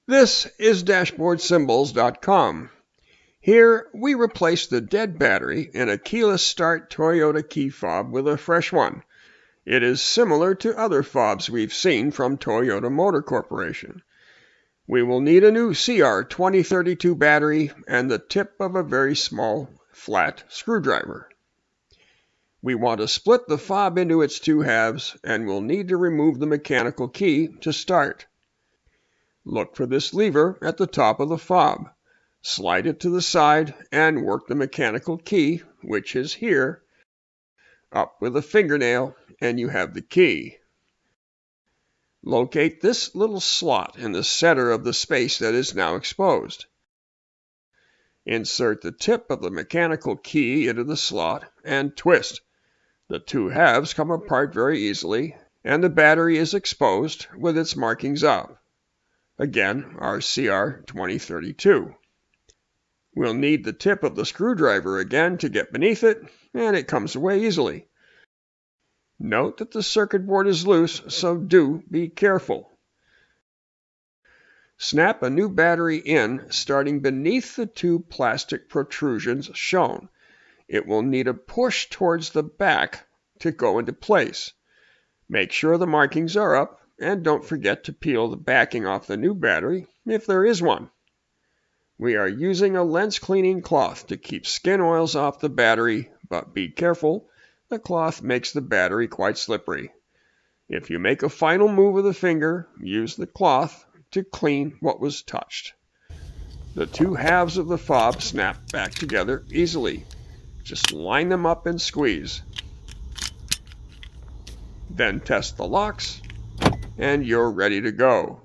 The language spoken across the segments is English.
This is DashboardSymbols.com. Here we replace the dead battery in a keyless start Toyota key fob with a fresh one. It is similar to other fobs we've seen from Toyota Motor Corporation. We will need a new CR2032 battery and the tip of a very small, flat screwdriver. We want to split the fob into its two halves and we'll need to remove the mechanical key to start. Look for this lever at the top of the fob. Slide it to the side and work the mechanical key, which is here, up with a fingernail and you have the key. Locate this little slot in the center of the space that is now exposed. Insert the tip of the mechanical key into the slot and twist. The two halves come apart very easily and the battery is exposed with its markings up. Again, our CR2032. We'll need the tip of the screwdriver again to get beneath it, and it comes away easily. Note that the circuit board is loose, so do be careful. Snap a new battery in, starting beneath the two plastic protrusions shown. It will need a push towards the back to go into place. Make sure the markings are up, and don't forget to peel the backing off the new battery, if there is one. We are using a lens cleaning cloth to keep skin oils off the battery, but be careful, the cloth makes the battery quite slippery. If you make a final move with a finger, use the cloth to clean what was touched. The two halves of the fob snap back together easily. Just line them up and squeeze. Then test the locks, and you're ready to go.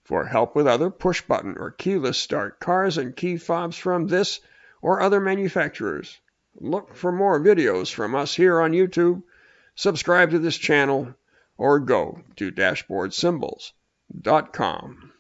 For help with other push-button or keyless start cars and key fobs from this or other manufacturers, look for more videos from us here on YouTube, subscribe to this channel, or go to DashboardSymbols.com.